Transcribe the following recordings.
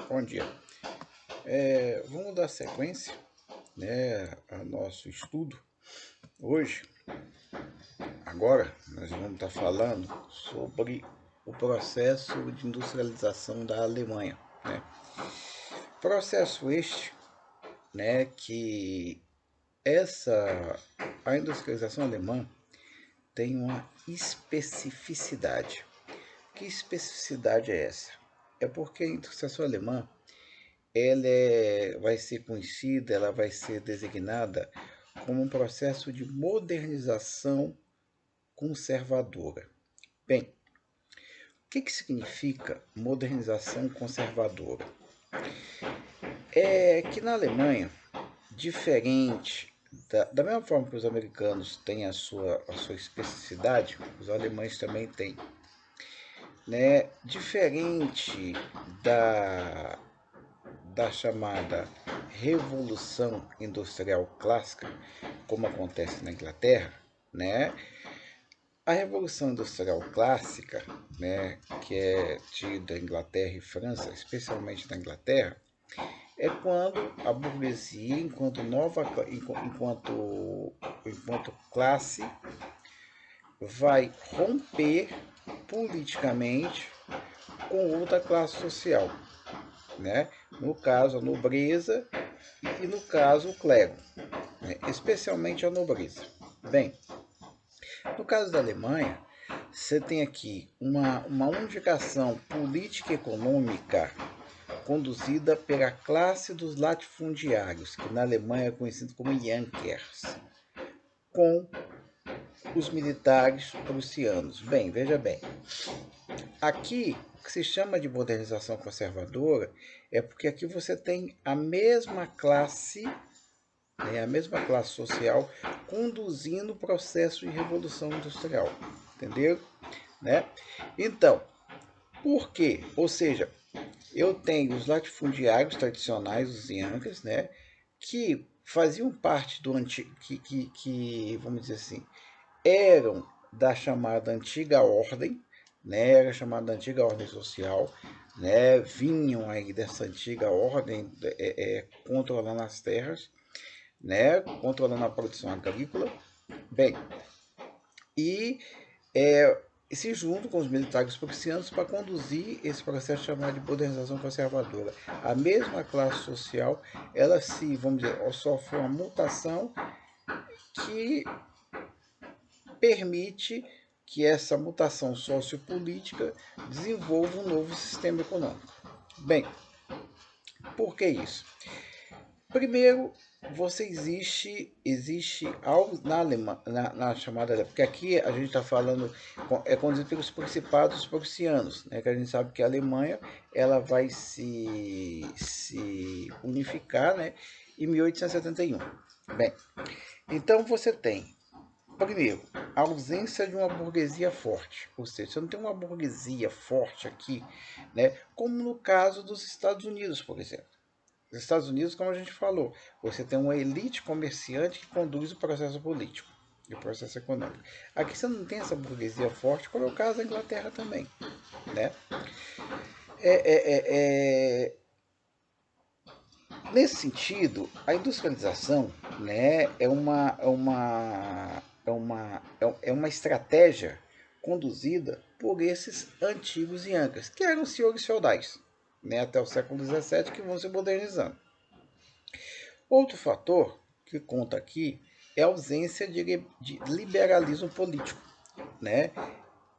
Bom dia. Vamos dar sequência, né, ao nosso estudo. Hoje, agora, nós vamos estar falando sobre o processo de industrialização da Alemanha, né? Processo este, né, que a industrialização alemã tem uma especificidade. Que especificidade é essa? É porque a industrialização alemã vai ser conhecida, ela vai ser designada como um processo de modernização conservadora. Bem, o que significa modernização conservadora? É que na Alemanha, diferente da mesma forma que os americanos têm a sua especificidade, os alemães também têm, né? Diferente da chamada Revolução Industrial Clássica, como acontece na Inglaterra, né? A Revolução Industrial Clássica, né, que é tida em Inglaterra e França, especialmente na Inglaterra, é quando a burguesia, enquanto classe, vai romper politicamente com outra classe social, né? No caso, a nobreza e, no caso, o clero, né? Especialmente a nobreza. Bem, no caso da Alemanha, você tem aqui uma unificação política e econômica conduzida pela classe dos latifundiários, que na Alemanha é conhecido como Junkers, com os militares prussianos. Bem, veja bem, aqui o que se chama de modernização conservadora é porque aqui você tem a mesma classe, né, a mesma classe social conduzindo o processo de revolução industrial, entendeu? Né? Então, por quê? Ou seja, eu tenho os latifundiários tradicionais, os Yankers, né, que faziam parte do antigo, que, vamos dizer assim, eram da chamada antiga ordem, né, era chamada antiga ordem social, né, vinham aí dessa antiga ordem controlando as terras, né, controlando a produção agrícola. Bem, e se juntam com os militares prussianos para conduzir esse processo chamado de modernização conservadora. A mesma classe social, ela vamos dizer, sofre uma mutação que permite que essa mutação sociopolítica desenvolva um novo sistema econômico. Bem, por que isso? Primeiro, você existe algo na Alemanha, na chamada, porque aqui a gente está falando, é conduzido pelos principados prussianos, né, que a gente sabe que a Alemanha ela vai se unificar, né, em 1871. Bem, então você tem, primeiro, a ausência de uma burguesia forte, ou seja, você não tem uma burguesia forte aqui, né, como no caso dos Estados Unidos, por exemplo. Nos Estados Unidos, como a gente falou, você tem uma elite comerciante que conduz o processo político e o processo econômico. Aqui você não tem essa burguesia forte, como é o caso da Inglaterra também, né? Nesse sentido, a industrialização, né, é uma estratégia conduzida por esses antigos Yankees, que eram senhores feudais, né, até o século XVII, que vão se modernizando. Outro fator que conta aqui é a ausência de liberalismo político, né?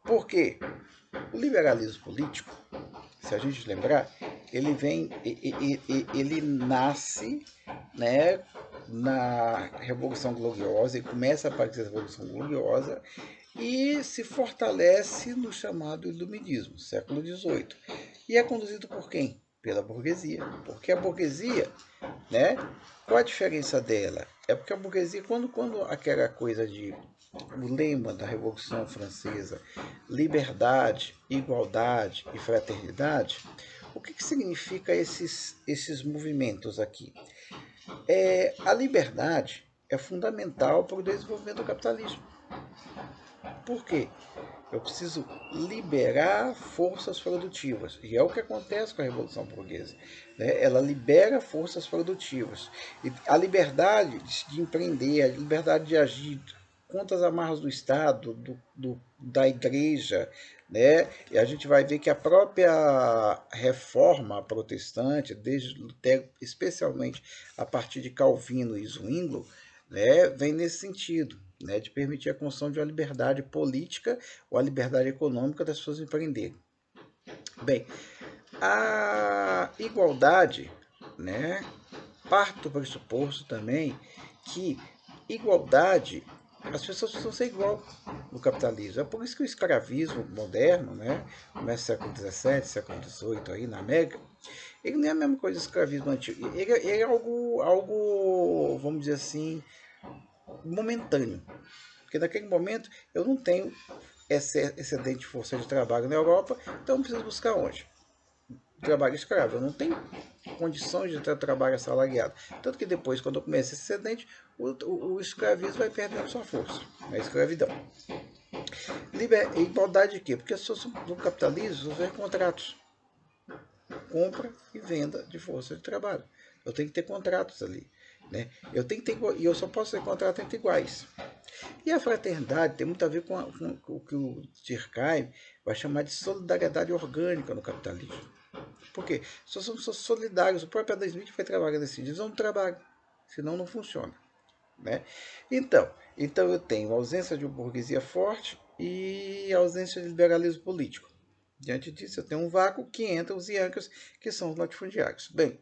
Por quê? O liberalismo político, se a gente lembrar, ele nasce, né, na Revolução Gloriosa e começa a partir da Revolução Gloriosa e se fortalece no chamado Iluminismo, século XVIII. E é conduzido por quem? Pela burguesia. Porque a burguesia, né? Qual a diferença dela? É porque a burguesia, quando aquela coisa de o lema da Revolução Francesa, liberdade, igualdade e fraternidade, o que significa esses movimentos aqui? A liberdade é fundamental para o desenvolvimento do capitalismo. Por quê? Eu preciso liberar forças produtivas. E é o que acontece com a Revolução Burguesa. Né? Ela libera forças produtivas. E a liberdade de empreender, a liberdade de agir contra as amarras do Estado, da igreja, né? E a gente vai ver que a própria reforma protestante, desde Lutero, especialmente a partir de Calvino e Zwinglio, né, vem nesse sentido, né, de permitir a construção de uma liberdade política ou a liberdade econômica das pessoas empreenderem. Bem, a igualdade, né, parte do pressuposto também que igualdade, as pessoas precisam ser igual no capitalismo. É por isso que o escravismo moderno, né, começa no século XVII, século XVIII aí na América, ele não é a mesma coisa do escravismo antigo. Ele é algo, vamos dizer assim, momentâneo. Porque naquele momento eu não tenho excedente de força de trabalho na Europa, então eu preciso buscar onde? Trabalho escravo. Eu não tenho condições de ter trabalho assalariado. Tanto que depois, quando eu começo esse excedente, o escravismo vai perdendo sua força. A escravidão. Igualdade de quê? Porque as pessoas no capitalismo vão ver contratos. Compra e venda de força de trabalho. Eu tenho que ter contratos ali. Né? E eu só posso ter contrato entre iguais. E a fraternidade tem muito a ver com o que o Durkheim vai chamar de solidariedade orgânica no capitalismo. Por quê? Se somos solidários, o próprio Adam Smith vai trabalhar nesse divisão do trabalho, senão não funciona. Né? Então eu tenho a ausência de uma burguesia forte e a ausência de liberalismo político. Diante disso, eu tenho um vácuo que entra os Yankees, que são os latifundiários. Bem,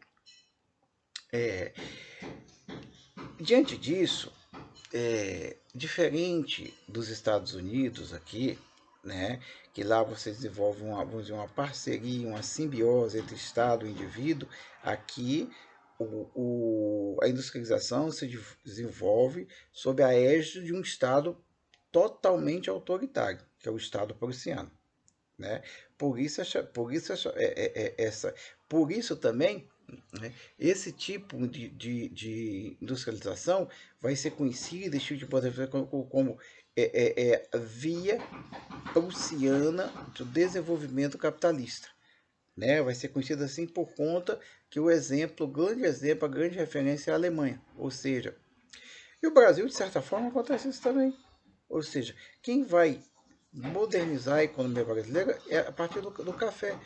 diante disso, diferente dos Estados Unidos aqui, né, que lá você desenvolve uma parceria, uma simbiose entre Estado e indivíduo, aqui a industrialização se desenvolve sob a égide de um Estado totalmente autoritário, que é o Estado prussiano. Né? Por isso também, né, esse tipo de industrialização vai ser conhecido, esse tipo de poder como via prussiana do desenvolvimento capitalista. Né? Vai ser conhecido assim por conta que o grande exemplo, a grande referência é a Alemanha. Ou seja, e o Brasil, de certa forma, acontece isso também. Ou seja, quem vai modernizar a economia brasileira é a partir do café.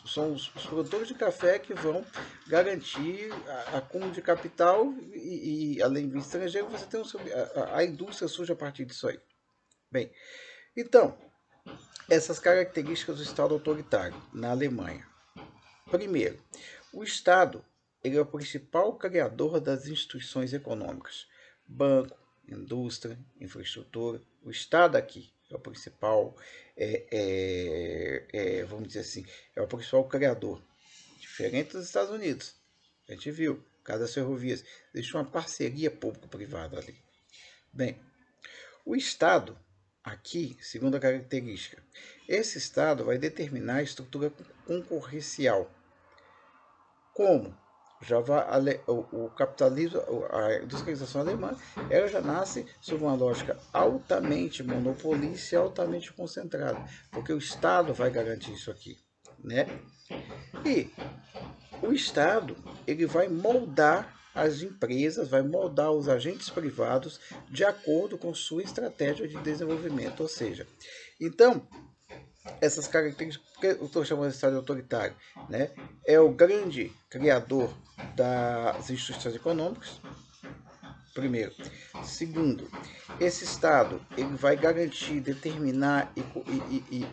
São os produtores de café que vão garantir acúmulo de capital e além do estrangeiro, você tem a indústria surge a partir disso aí. Bem, então, essas características do Estado autoritário na Alemanha. Primeiro, o Estado ele é o principal criador das instituições econômicas. Banco, indústria, infraestrutura. O Estado aqui é o principal, vamos dizer assim, é o principal criador. Diferente dos Estados Unidos. A gente viu, caso das ferrovias, existe uma parceria público-privada ali. Bem, o Estado, aqui, segunda característica, esse Estado vai determinar a estrutura concorrencial. Como? O capitalismo, a industrialização alemã, ela já nasce sob uma lógica altamente monopolista e altamente concentrada, porque o Estado vai garantir isso aqui, né? E o Estado ele vai moldar as empresas, vai moldar os agentes privados de acordo com sua estratégia de desenvolvimento, ou seja, então essas características, que eu estou chamando de Estado autoritário, né? É o grande criador das instituições econômicas, primeiro. Segundo, esse Estado ele vai garantir, determinar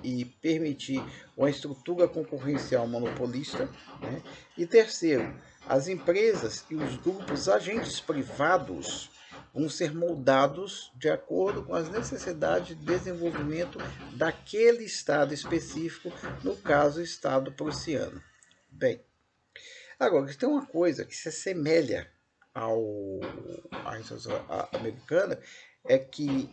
e permitir uma estrutura concorrencial monopolista. Né? E terceiro, as empresas e os grupos agentes privados vão ser moldados de acordo com as necessidades de desenvolvimento daquele Estado específico, no caso, o Estado prussiano. Bem, agora, tem uma coisa que se assemelha à instituição americana, é que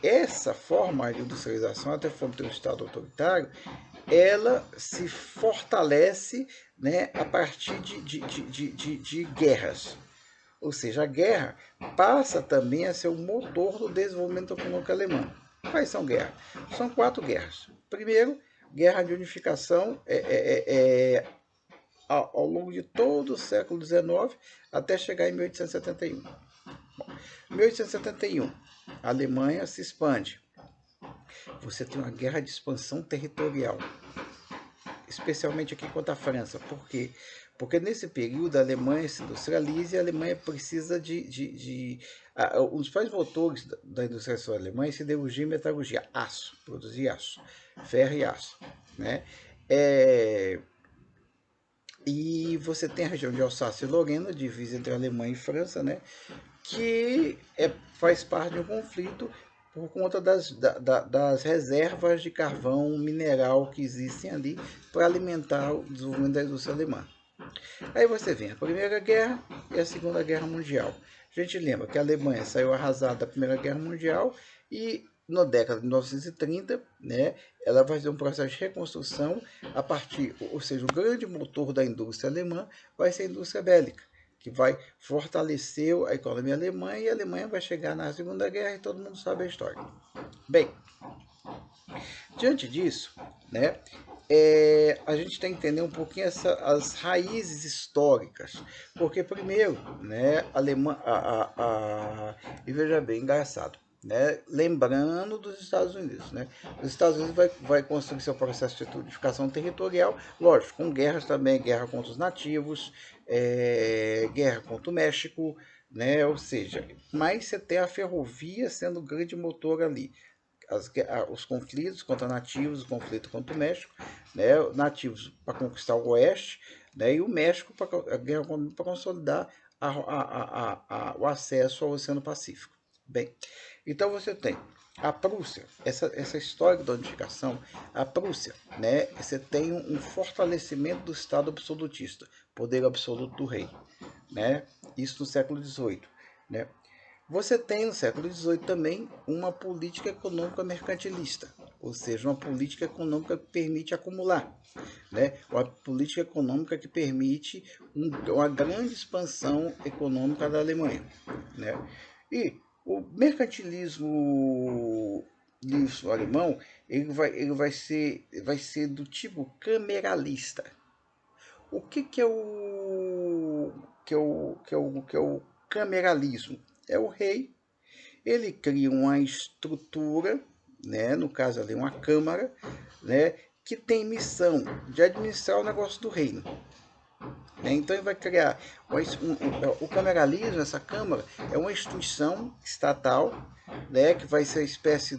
essa forma de industrialização, até forma de um Estado autoritário, ela se fortalece, né, a partir de guerras. Ou seja, a guerra passa também a ser o motor do desenvolvimento econômico alemão. Quais são guerras? São 4 guerras. Primeiro, guerra de unificação ao longo de todo o século XIX até chegar em 1871. Em 1871, a Alemanha se expande. Você tem uma guerra de expansão territorial, especialmente aqui contra a França. Por quê? Porque nesse período a Alemanha se industrializa e a Alemanha precisa um dos principais motores da industrialização alemã é siderurgia e metalurgia, aço, produzir aço, ferro e aço, né? E você tem a região de Alsácia e Lorena, divisa entre a Alemanha e França, né? Que faz parte de um conflito por conta das reservas de carvão mineral que existem ali para alimentar o desenvolvimento da indústria alemã. Aí você vem a Primeira Guerra e a Segunda Guerra Mundial. A gente lembra que a Alemanha saiu arrasada da Primeira Guerra Mundial e na década de 1930, né, ela vai fazer um processo de reconstrução a partir, ou seja, o grande motor da indústria alemã vai ser a indústria bélica, que vai fortalecer a economia alemã e a Alemanha vai chegar na Segunda Guerra e todo mundo sabe a história. Bem, diante disso, né, a gente tem que entender um pouquinho as raízes históricas, porque primeiro, né, e veja bem, engraçado, né, lembrando dos Estados Unidos, né, os Estados Unidos vai construir seu processo de unificação territorial, lógico, com guerras também, guerra contra os nativos, guerra contra o México, né, ou seja, mas você tem a ferrovia sendo o grande motor ali. Os conflitos contra nativos, o conflito contra o México, né, nativos para conquistar o Oeste, né, e o México para a guerra para consolidar o acesso ao Oceano Pacífico. Bem, então você tem a Prússia, essa história da unificação, a Prússia, né, você tem um fortalecimento do Estado absolutista, poder absoluto do rei, né, isso no século XVIII, né. Você tem no século XVIII também uma política econômica mercantilista, ou seja, uma política econômica que permite acumular, né? Uma política econômica que permite uma grande expansão econômica da Alemanha, né? E o mercantilismo alemão vai ser do tipo cameralista. O que é o cameralismo? É o rei, ele cria uma estrutura, né, no caso ali uma câmara, né, que tem missão de administrar o negócio do reino. Né? Então ele vai criar o cameralismo, essa câmara, é uma instituição estatal, né, que vai ser uma espécie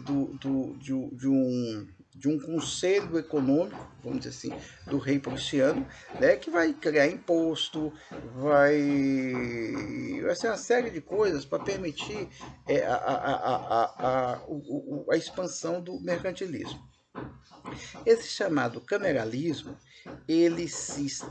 de um conselho econômico, vamos dizer assim, do rei prussiano, né, que vai criar imposto, vai ser uma série de coisas para permitir a expansão do mercantilismo. Esse chamado cameralismo, ele se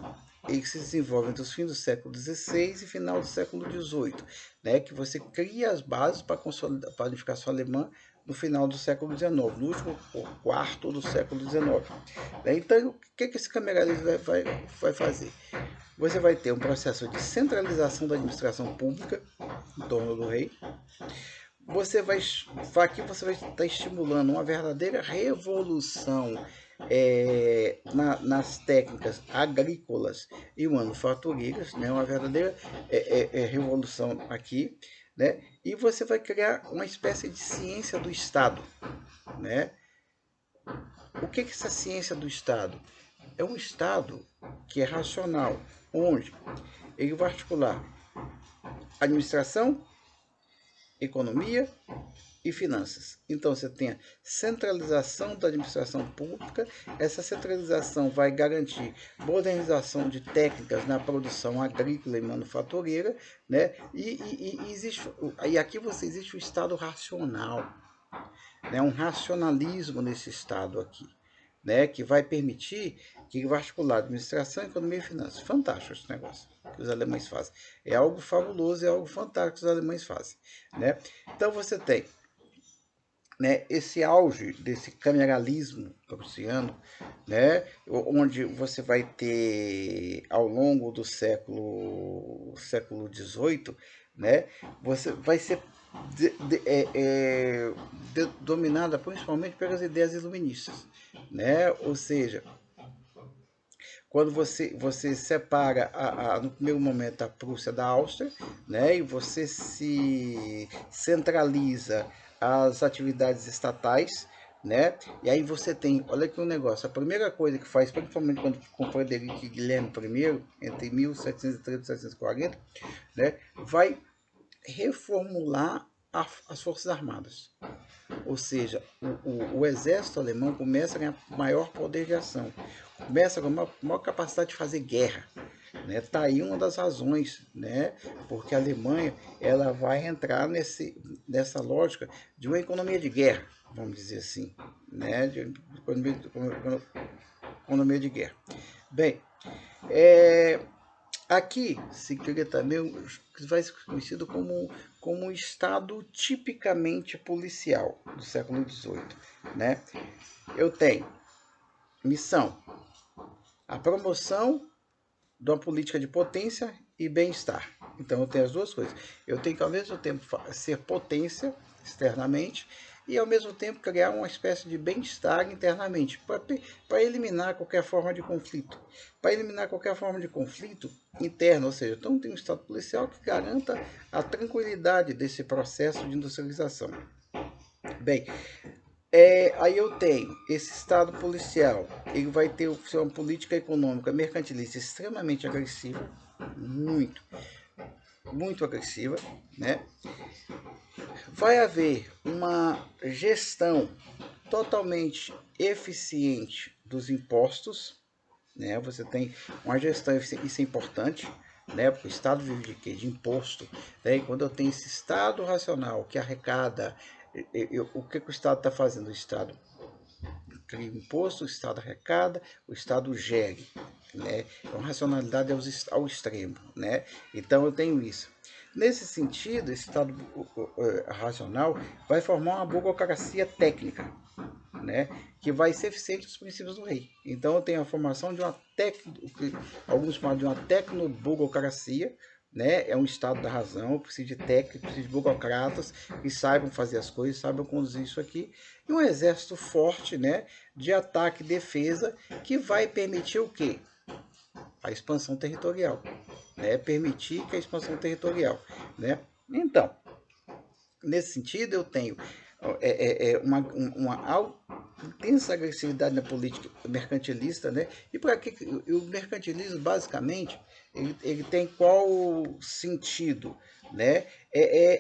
desenvolve entre os fins do século XVI e final do século XVIII, né, que você cria as bases para a unificação alemã no final do século XIX, no último quarto do século XIX. Então, o que esse cameralismo vai fazer? Você vai ter um processo de centralização da administração pública em torno do rei. Aqui você vai estar estimulando uma verdadeira revolução nas técnicas agrícolas e manufatureiras, né? Uma verdadeira revolução aqui, né? E você vai criar uma espécie de ciência do Estado, né? O que é essa ciência do Estado? É um Estado que é racional, onde ele vai articular administração, economia e finanças. Então você tem a centralização da administração pública, essa centralização vai garantir modernização de técnicas na produção agrícola e manufatureira, né? E aqui existe o Estado racional, né? Um racionalismo nesse Estado aqui, né? Que vai permitir que vai articular administração, economia e finanças. Fantástico esse negócio que os alemães fazem. É algo fabuloso, é algo fantástico que os alemães fazem, né? Então você tem, né, esse auge desse cameralismo prussiano, né, onde você vai ter ao longo do século XVIII, né, você vai ser dominada principalmente pelas ideias iluministas, né? Ou seja, quando você separa no primeiro momento a Prússia da Áustria, né, e você se centraliza as atividades estatais, né, e aí você tem, olha aqui um negócio, a primeira coisa que faz, principalmente quando com Frederico Guilherme I, entre 1730 e 1740, né, vai reformular as Forças Armadas. Ou seja, o exército alemão começa a ganhar maior poder de ação, começa com maior capacidade de fazer guerra. Né? Tá aí uma das razões, né? Porque a Alemanha ela vai entrar nessa lógica de uma economia de guerra, vamos dizer assim, né? De economia de guerra. Bem, aqui se cria também vai ser conhecido como um Estado tipicamente policial do século XVIII. Né? Eu tenho missão, a promoção de uma política de potência e bem-estar. Então eu tenho as duas coisas. Eu tenho que ao mesmo tempo ser potência externamente e ao mesmo tempo criar uma espécie de bem-estar internamente para eliminar qualquer forma de conflito. Para eliminar qualquer forma de conflito interno, ou seja, então tem um Estado policial que garanta a tranquilidade desse processo de industrialização. Bem, aí eu tenho esse Estado policial, ele vai ter uma política econômica mercantilista extremamente agressiva, muito, muito agressiva, né? Vai haver uma gestão totalmente eficiente dos impostos, né? Você tem uma gestão eficiente, isso é importante, né? Porque o Estado vive de quê? De imposto. Né? E quando eu tenho esse Estado racional que arrecada, o que o Estado está fazendo? O Estado cria imposto, o Estado arrecada, o Estado gere. Né? Então, racionalidade ao extremo. Né? Então, eu tenho isso. Nesse sentido, esse Estado racional vai formar uma burocracia técnica, né, que vai ser eficiente dos princípios do rei. Então, eu tenho a formação de uma alguns chamam de uma tecnoburocracia, né? É um estado da razão, precisa de técnicos, precisa de burocratas que saibam fazer as coisas, saibam conduzir isso aqui. E um exército forte, né, de ataque e defesa, que vai permitir o quê? A expansão territorial, né? Permitir que a expansão territorial, né? Então, nesse sentido, eu tenho uma intensa agressividade na política mercantilista, né? E para que o mercantilismo, basicamente, ele tem qual sentido, né?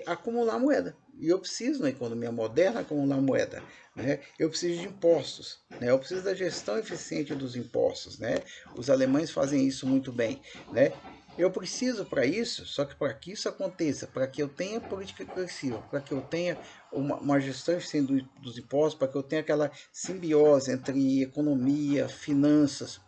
Acumular moeda. E eu preciso, na economia moderna, acumular moeda. Né? Eu preciso de impostos. Né? Eu preciso da gestão eficiente dos impostos. Né? Os alemães fazem isso muito bem. Né? Eu preciso para isso, só que para que isso aconteça, para que eu tenha política agressiva, para que eu tenha uma gestão eficiente dos impostos, para que eu tenha aquela simbiose entre economia, finanças,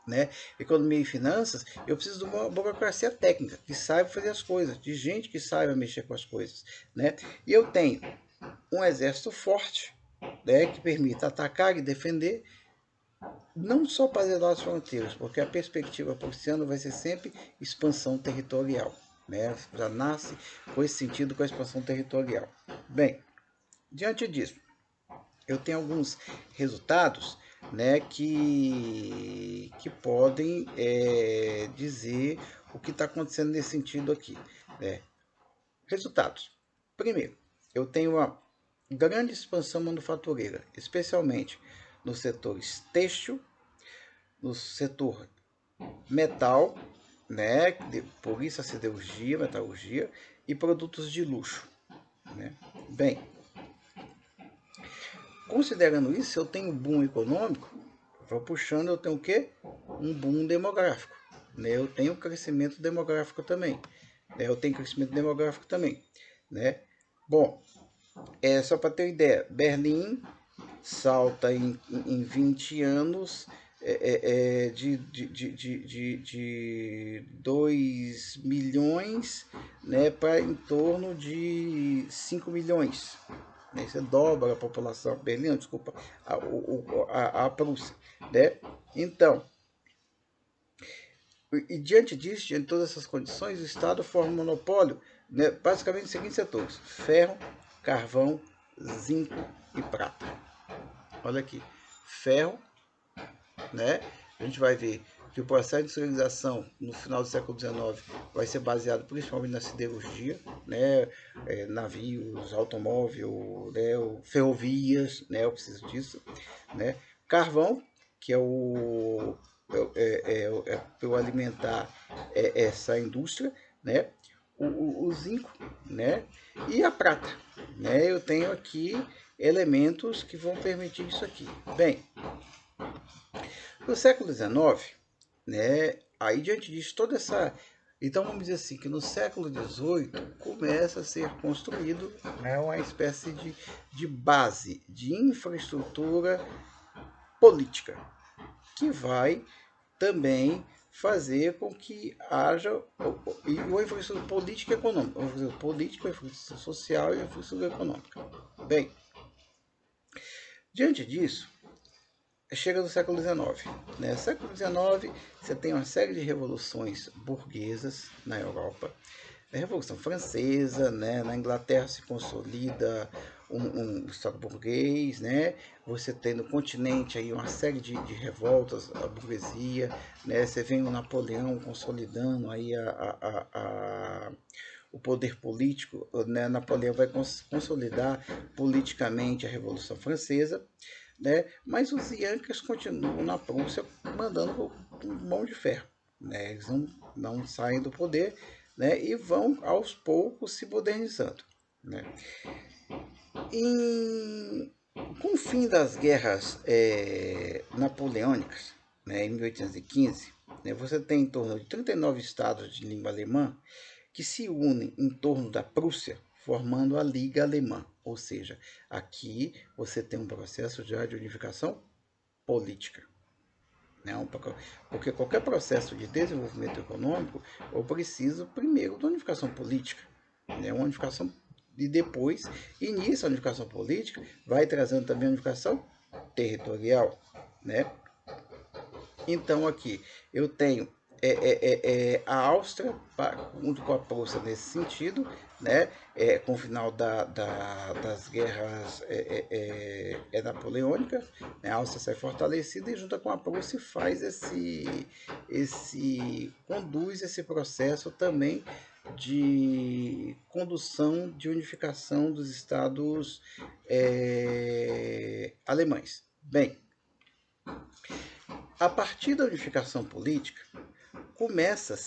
né? Economia e finanças, eu preciso de uma burocracia técnica, que saiba fazer as coisas, de gente que saiba mexer com as coisas. Né? E eu tenho um exército forte, né, que permita atacar e defender, não só para zelar as fronteiras, porque a perspectiva para esse ano vai ser sempre expansão territorial. Né? Já nasce com esse sentido, com a expansão territorial. Bem, diante disso, eu tenho alguns resultados, né, que podem dizer o que está acontecendo nesse sentido aqui. Né? Resultados. Primeiro, eu tenho uma grande expansão manufatureira, especialmente nos setores têxtil, no setor metal, né, por isso a siderurgia, metalurgia e produtos de luxo. Né? Bem, considerando isso, eu tenho um boom econômico, vou puxando, eu tenho o quê? Um boom demográfico. Né? Eu tenho crescimento demográfico também. Né? Eu tenho crescimento demográfico também. Né? Bom, só para ter ideia, Berlim salta em 20 anos de 2 milhões, né, para em torno de 5 milhões. Né? Você dobra a população, Berlim, desculpa, a Prússia. Né? Então, diante disso, diante de todas essas condições, o Estado forma um monopólio né, basicamente os seguintes setores: ferro, carvão, zinco e prata. Olha aqui, ferro, né? A gente vai ver que o processo de industrialização no final do século XIX vai ser baseado principalmente na siderurgia, né? Navios, automóvel, né? Ferrovias, né? Eu preciso disso, né? Carvão, que é o para eu alimentar essa indústria, né? O zinco, né? E a prata, né? Eu tenho aqui elementos que vão permitir isso aqui. Bem, no século XIX, né? Aí diante disso, toda essa. Então vamos dizer assim, que no século XVIII começa a ser construído, né, uma espécie de base, de infraestrutura política, que vai também fazer com que haja uma infraestrutura política e econômica, uma infraestrutura política, uma infraestrutura social e uma infraestrutura econômica. Bem, diante disso, chega no século XIX. No século XIX, você tem uma série de revoluções burguesas na Europa. A Revolução Francesa, né? Na Inglaterra se consolida um Estado burguês, né? Você tem no continente aí uma série de revoltas, a burguesia, né? Você vem o Napoleão consolidando aí o poder político, né? Napoleão vai consolidar politicamente a Revolução Francesa, né? Mas os Yankees continuam na Prússia mandando um mão de ferro, né? Eles não saem do poder, né? E vão aos poucos se modernizando, né? Com o fim das guerras napoleônicas, né, em 1815, né, você tem em torno de 39 estados de língua alemã que se unem em torno da Prússia, formando a Liga Alemã. Ou seja, aqui você tem um processo já de unificação política. Né? Porque qualquer processo de desenvolvimento econômico, eu preciso primeiro da unificação política. Né? Uma unificação e depois, e nisso a unificação política vai trazendo também a unificação territorial. Né? Então aqui eu tenho a Áustria junto com a Prússia nesse sentido, né? Com o final das guerras napoleônicas, né? A Áustria sai fortalecida e junto com a Prússia faz conduz esse processo também de condução de unificação dos estados alemães. Bem, a partir da unificação política, começa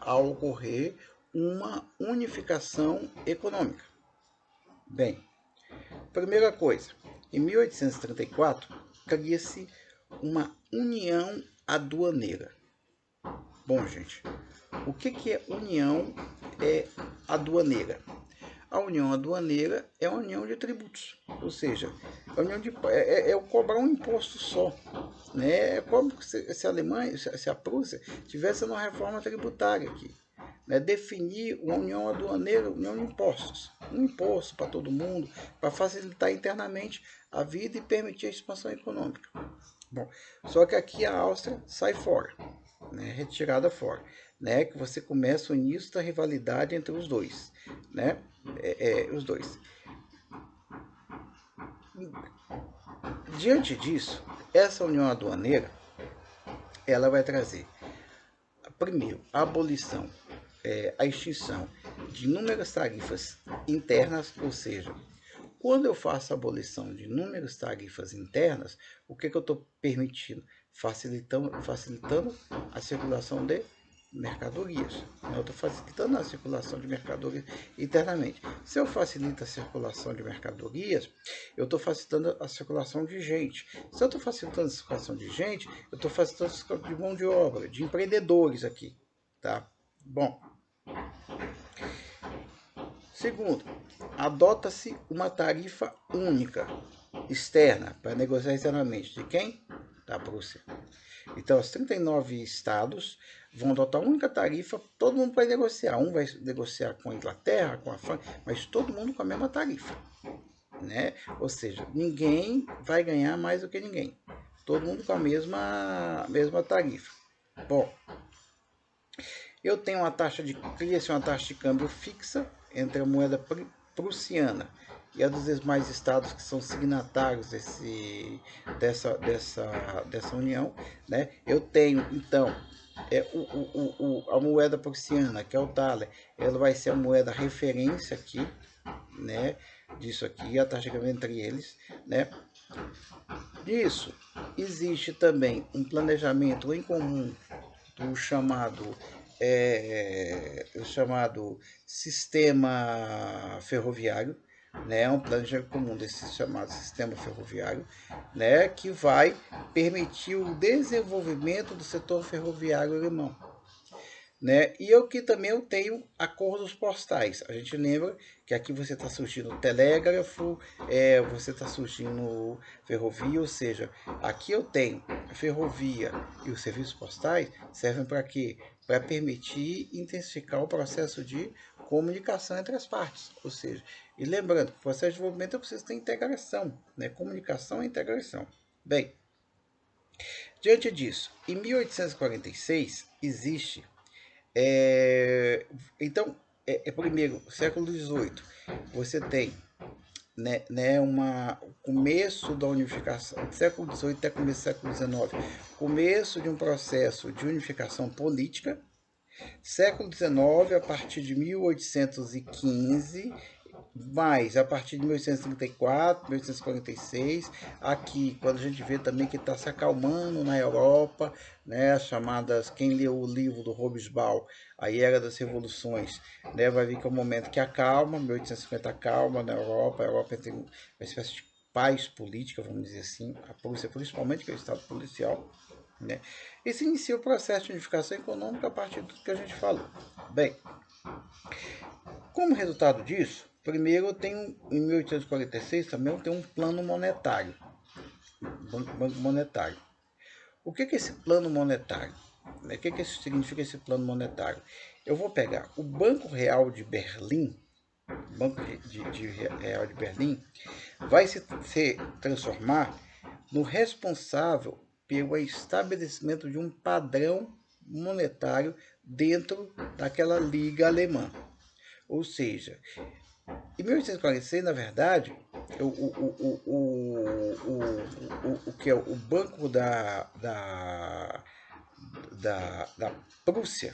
a ocorrer uma unificação econômica. Bem, primeira coisa, em 1834, cria-se uma união aduaneira. Bom, gente, o que é união aduaneira? A união aduaneira é uma união de tributos, ou seja, a união cobrar um imposto só. Né? É como se a Alemanha, se a Prússia tivesse uma reforma tributária aqui. Né? Definir uma união aduaneira, união de impostos. Um imposto para todo mundo, para facilitar internamente a vida e permitir a expansão econômica. Bom, só que aqui a Áustria sai fora, né? Retirada fora. Né? Que você começa o início da rivalidade entre os dois. Né? Os dois. Diante disso, essa união aduaneira ela vai trazer, primeiro, a abolição, a extinção de inúmeras tarifas internas, ou seja, quando eu faço a abolição de inúmeras tarifas internas, o que eu estou permitindo? Facilitando a circulação de mercadorias. Eu estou facilitando a circulação de mercadorias internamente. Se eu facilito a circulação de mercadorias, eu estou facilitando a circulação de gente. Se eu estou facilitando a circulação de gente, eu estou facilitando a circulação de mão de obra, de empreendedores aqui. Tá? Bom. Segundo, adota-se uma tarifa única externa para negociar externamente. De quem? Da Prússia. Então, os 39 estados vão adotar uma única tarifa, todo mundo vai negociar. Um vai negociar com a Inglaterra, com a França, mas todo mundo com a mesma tarifa. Né? Ou seja, ninguém vai ganhar mais do que ninguém. Todo mundo com a mesma tarifa. Bom, Eu tenho uma taxa de cria-se uma taxa de câmbio fixa entre a moeda prussiana e a dos demais estados que são signatários dessa união, né? Eu tenho, então, a moeda prussiana, que é o thaler, ela vai ser a moeda referência aqui, né? Disso aqui, a taxa de câmbio entre eles, né? Disso, existe também um planejamento em comum do chamado sistema ferroviário, né? Um planejamento comum desse chamado sistema ferroviário, né? Que vai permitir o desenvolvimento do setor ferroviário alemão. Né? E eu que também eu tenho acordos postais. A gente lembra que aqui você está surgindo telégrafo, você está surgindo ferrovia, ou seja, aqui eu tenho a ferrovia e os serviços postais servem para quê? Para permitir intensificar o processo de comunicação entre as partes. Ou seja, e lembrando que o processo de desenvolvimento eu preciso ter integração, né? Comunicação e integração. Bem, diante disso, em 1846 existe então, primeiro, século XVIII, você tem o começo da unificação, século XVIII até começo do século XIX, começo de um processo de unificação política. Século XIX, a partir de 1815, mas a partir de 1834, 1846, aqui, quando a gente vê também que está se acalmando na Europa, né, as chamadas, quem leu o livro do Hobsbawm, a Era das Revoluções, né, vai ver que é um momento que acalma, 1850 acalma na Europa, a Europa tem uma espécie de paz política, vamos dizer assim, a Prússia principalmente, que é o Estado policial, né, e se inicia o processo de unificação econômica a partir do que a gente falou. Bem, como resultado disso, primeiro eu tenho, em 1846 também eu tenho um plano monetário, banco monetário. O que é esse plano monetário? O que significa esse plano monetário? Eu vou pegar o Banco Real de Berlim, Real de Berlim, vai se transformar no responsável pelo estabelecimento de um padrão monetário dentro daquela liga alemã. Ou seja, em 1846, na verdade, o que é o Banco da Prússia,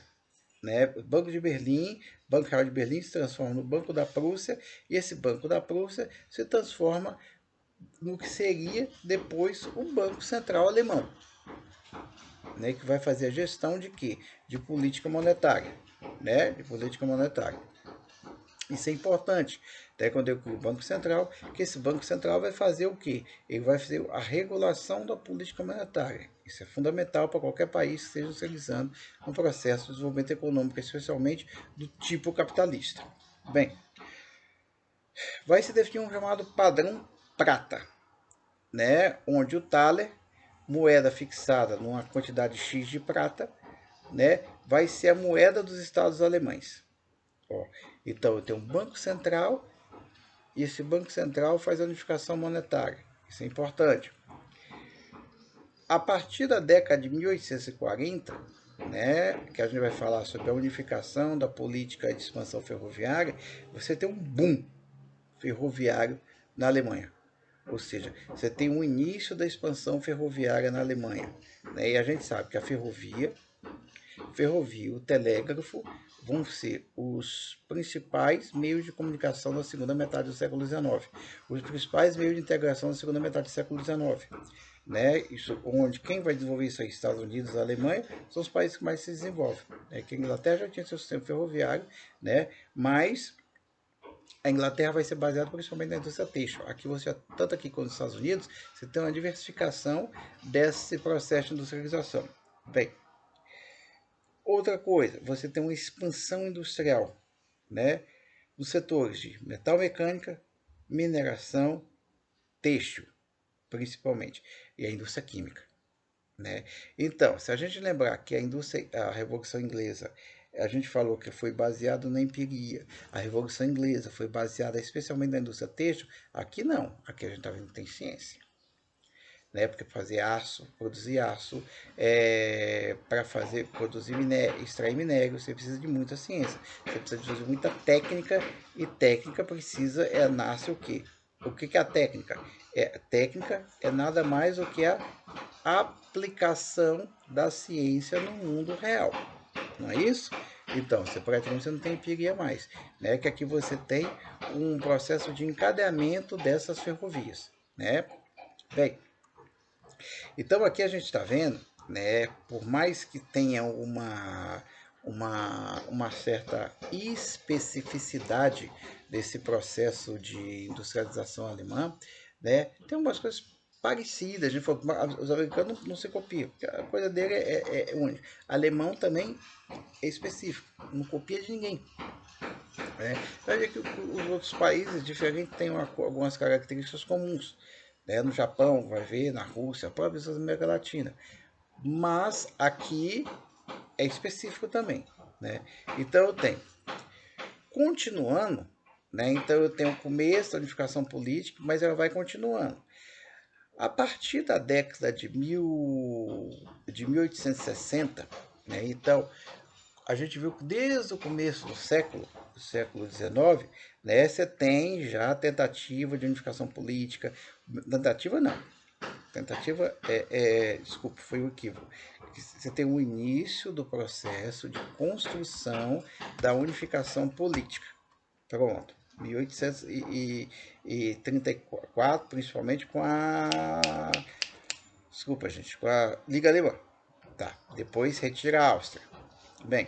né? O Banco de Berlim, Banco Real de Berlim se transforma no Banco da Prússia, e esse Banco da Prússia se transforma no que seria depois o Banco Central Alemão, né? Que vai fazer a gestão de quê? De política monetária, né? De política monetária. Isso é importante. Até quando eu crio o Banco Central, que esse Banco Central vai fazer o quê? Ele vai fazer a regulação da política monetária. Isso é fundamental para qualquer país que esteja realizando um processo de desenvolvimento econômico, especialmente do tipo capitalista. Bem, vai se definir um chamado padrão prata, né? Onde o thaler, moeda fixada numa quantidade X de prata, né? Vai ser a moeda dos estados alemães. Ó, então, eu tenho um Banco Central e esse Banco Central faz a unificação monetária. Isso é importante. A partir da década de 1840, né, que a gente vai falar sobre a unificação da política de expansão ferroviária, você tem um boom ferroviário na Alemanha. Ou seja, você tem o início da expansão ferroviária na Alemanha. Né? E a gente sabe que a ferrovia e o telégrafo vão ser os principais meios de comunicação da segunda metade do século XIX, os principais meios de integração da segunda metade do século XIX. Né? Isso, onde quem vai desenvolver isso aí, Estados Unidos, a Alemanha, são os países que mais se desenvolvem. Né? Que a Inglaterra já tinha seu sistema ferroviário, né? Mas a Inglaterra vai ser baseada principalmente na indústria têxtil. Aqui você, tanto aqui quanto nos Estados Unidos, você tem uma diversificação desse processo de industrialização. Bem, outra coisa, você tem uma expansão industrial, né? Nos setores de metal mecânica, mineração, têxtil, principalmente, e a indústria química, né? Então, se a gente lembrar que a Revolução Inglesa, a gente falou que foi baseado na empiria, a Revolução Inglesa foi baseada especialmente na indústria têxtil, aqui não, aqui a gente está vendo que tem ciência. né? Porque fazer aço, produzir aço, para produzir minério, extrair minério, você precisa de muita ciência, você precisa de muita técnica, e técnica precisa, nasce o quê? O que é a técnica? Técnica é nada mais do que a aplicação da ciência no mundo real, não é isso? Então, você praticamente não tem empiria mais, né? Que aqui você tem um processo de encadeamento dessas ferrovias, né? Bem, então aqui a gente está vendo, né? Por mais que tenha uma certa especificidade desse processo de industrialização alemã, né? Tem umas coisas parecidas. A gente falou, os americanos não se copiam, a coisa dele é única. Alemão também é específico, não copia de ninguém. Vai ver que os outros países diferentes têm algumas características comuns. Né? No Japão, vai ver, na Rússia, próprios da América Latina. Mas aqui é específico também. Né? Então eu tenho, continuando, né? Então eu tenho o começo da unificação política, mas ela vai continuando. A partir da década de 1860, né? Então a gente viu que desde o começo do século XIX, né, você tem já tentativa de unificação política. Tentativa não. Tentativa desculpa, foi um equívoco. Você tem o início do processo de construção da unificação política. Pronto. 1834, principalmente com a... Desculpa, gente, com a Liga Alemã. Tá. Depois retira a Áustria. Bem,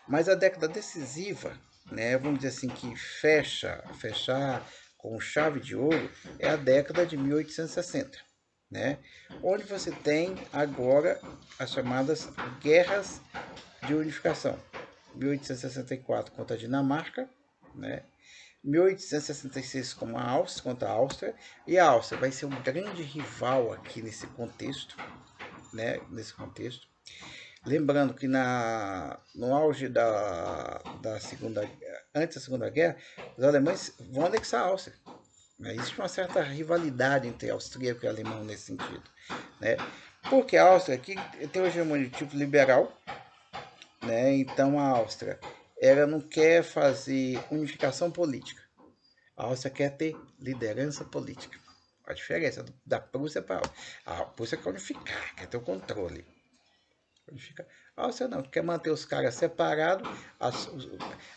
mas a década decisiva, né, vamos dizer assim, que fechar com chave de ouro, é a década de 1860, né, onde você tem agora as chamadas guerras de unificação. 1864 contra a Dinamarca, né, 1866 contra a Áustria, e a Áustria vai ser um grande rival aqui nesse contexto, né, Lembrando que no auge da Segunda antes da Segunda Guerra, os alemães vão anexar a Áustria. Né? Existe uma certa rivalidade entre austríaco e alemão nesse sentido. Né? Porque a Áustria aqui tem uma hegemonia de tipo liberal, né? Então a Áustria ela não quer fazer unificação política. A Áustria quer ter liderança política. A diferença da Prússia para a Áustria. A Prússia quer unificar, quer ter o controle. A Áustria não, quer manter os caras separados, a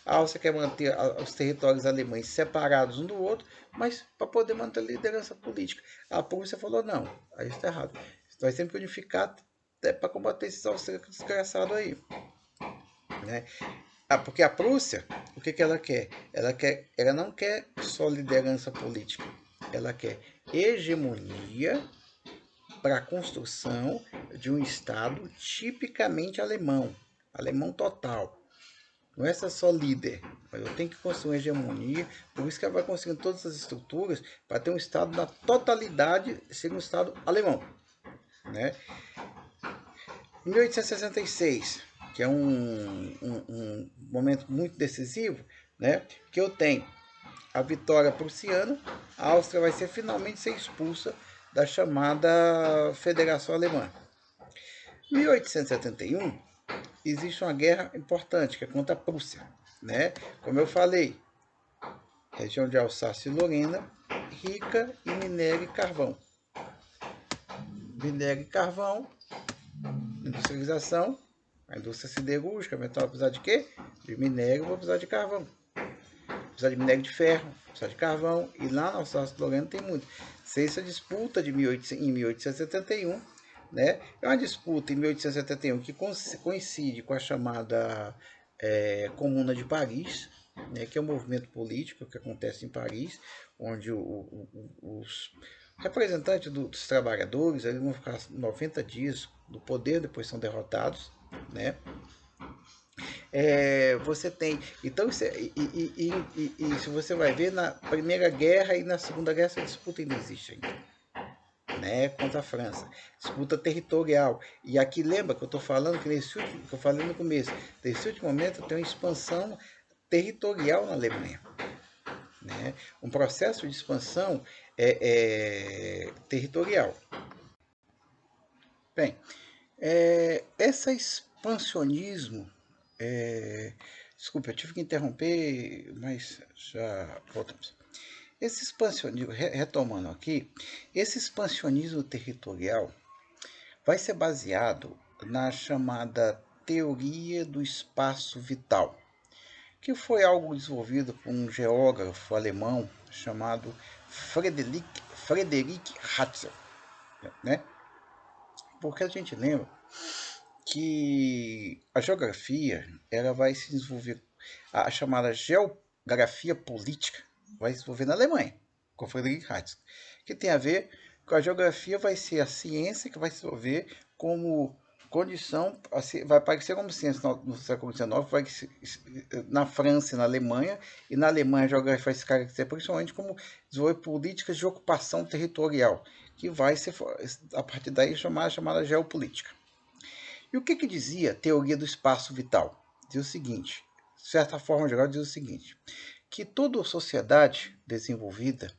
Áustria quer manter os territórios alemães separados um do outro, mas para poder manter a liderança política. A Prússia falou, não, aí está errado. Vai sempre unificar para combater esses austríacos desgraçados aí. Né? Porque a Prússia, o que ela quer? Ela não quer só liderança política, ela quer hegemonia para a construção de um Estado tipicamente alemão, alemão total. Não é só líder, mas eu tenho que construir uma hegemonia, por isso que ela vai construindo todas as estruturas para ter um Estado na totalidade, ser um Estado alemão. Né? Em 1866, que é um momento muito decisivo, né? Que eu tenho a vitória prussiana, a Áustria vai finalmente ser expulsa da chamada Federação Alemã. Em 1871, existe uma guerra importante, que é contra a Prússia. Né? Como eu falei, região de Alsácia e Lorena, rica em minério e carvão. Minério e carvão, industrialização, a indústria siderúrgica, metal vai precisar de quê? De minério, vai precisar de carvão. Precisa de minério de ferro, precisa de carvão, e lá na Alsácia e Lorena tem muito. Essa disputa em 1871, né? É uma disputa em 1871 que coincide com a chamada Comuna de Paris, né? Que é um movimento político que acontece em Paris, onde os representantes dos trabalhadores eles vão ficar 90 dias no poder, depois são derrotados, né? Você tem. Então, se você vai ver, na Primeira Guerra e na Segunda Guerra, essa disputa ainda existe ainda. Né, contra a França, disputa territorial. E aqui lembra que eu estou falando que que eu falei no começo, nesse último momento tem uma expansão territorial na Alemanha. né? Um processo de expansão territorial. Bem, esse expansionismo, desculpa, eu tive que interromper, mas já voltamos. Esse expansionismo, retomando aqui, esse expansionismo territorial vai ser baseado na chamada teoria do espaço vital, que foi algo desenvolvido por um geógrafo alemão chamado Friedrich Ratzel, né? Porque a gente lembra que a geografia ela vai se desenvolver, a chamada geografia política vai se desenvolver na Alemanha, com Friedrich Ratzel, que tem a ver com a geografia, vai ser a ciência que vai se desenvolver como condição, vai aparecer como ciência no século XIX, vai, na França e na Alemanha, e na Alemanha a geografia vai se caracterizar principalmente como desenvolver políticas de ocupação territorial, que vai ser, a partir daí, chamada geopolítica. E o que dizia a teoria do espaço vital? Diz o seguinte, de certa forma geral, diz o seguinte, que toda sociedade desenvolvida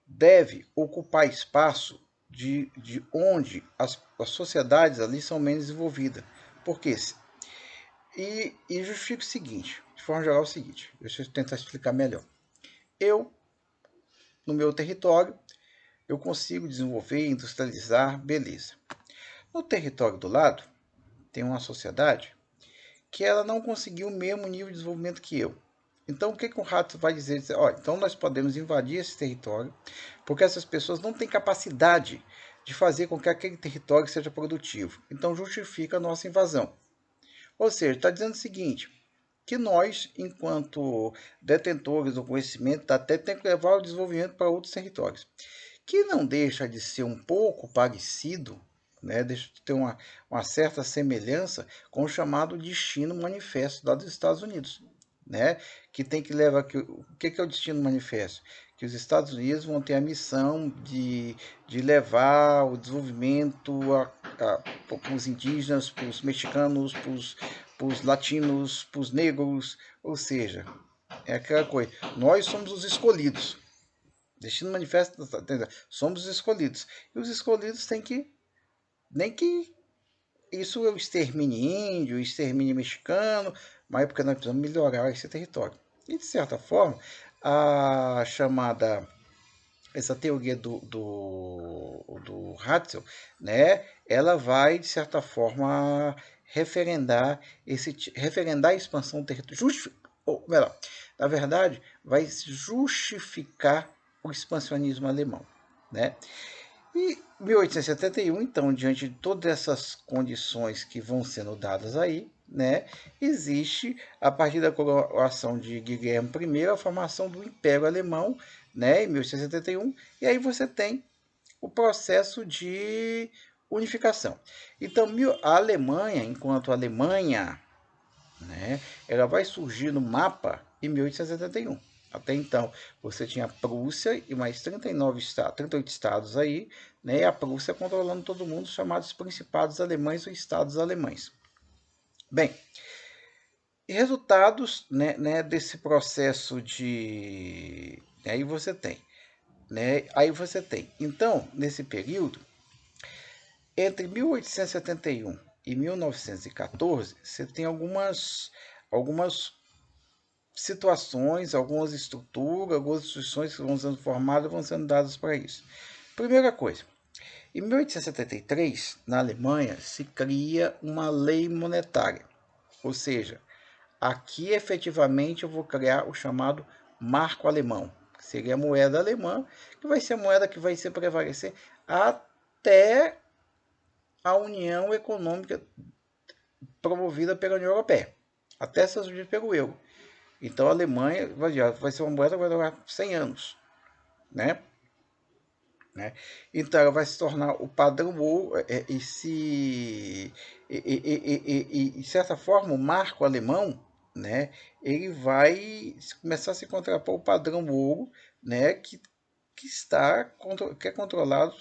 deve ocupar espaço de onde as sociedades ali são menos desenvolvidas. Por quê? E justifica o seguinte, de forma geral, é o seguinte, deixa eu tentar explicar melhor. Eu, no meu território, eu consigo desenvolver, industrializar, beleza. No território do lado, tem uma sociedade que ela não conseguiu o mesmo nível de desenvolvimento que eu. Então, o que o rato vai dizer? Então nós podemos invadir esse território, porque essas pessoas não têm capacidade de fazer com que aquele território seja produtivo. Então, justifica a nossa invasão. Ou seja, está dizendo o seguinte, que nós, enquanto detentores do conhecimento, até tem que levar o desenvolvimento para outros territórios, que não deixa de ser um pouco parecido, né, deixa de ter uma certa semelhança com o chamado Destino Manifesto lá dos Estados Unidos, né, que tem que levar... O que é o Destino Manifesto? Que os Estados Unidos vão ter a missão de levar o desenvolvimento para os indígenas, para os mexicanos, para os latinos, para os negros, ou seja, é aquela coisa, nós somos os escolhidos. Destino Manifesto, somos os escolhidos. E os escolhidos têm que, nem que isso eu extermine índio, extermine mexicano, mas porque nós precisamos melhorar esse território. E de certa forma, a chamada, essa teoria do Hatzel, né, ela vai de certa forma referendar a expansão territorial, ou melhor, na verdade, vai justificar o expansionismo alemão, né? E 1871, então, diante de todas essas condições que vão sendo dadas aí, né, existe, a partir da coroação de Guilherme I, a formação do Império Alemão, né, em 1871, e aí você tem o processo de unificação. Então, a Alemanha, enquanto Alemanha, né, ela vai surgir no mapa em 1871. Até então, você tinha a Prússia e mais 38 estados aí, né, e a Prússia controlando todo mundo, chamados Principados Alemães ou Estados Alemães. Bem, resultados, né, desse processo de... Aí você tem, então, nesse período, entre 1871 e 1914, você tem algumas situações, algumas estruturas, algumas instituições que vão sendo formadas, vão sendo dadas para isso. Primeira coisa, em 1873, na Alemanha, se cria uma lei monetária, ou seja, aqui efetivamente eu vou criar o chamado marco alemão, que seria a moeda alemã, que vai ser a moeda que vai se prevalecer até a União Econômica promovida pela União Europeia, até ser surgida pelo euro. Então a Alemanha vai ser uma moeda que vai durar 100 anos, né? Então ela vai se tornar o padrão ouro de certa forma o marco alemão, né? Ele vai começar a se contrapor ao padrão ouro, né? Que é controlado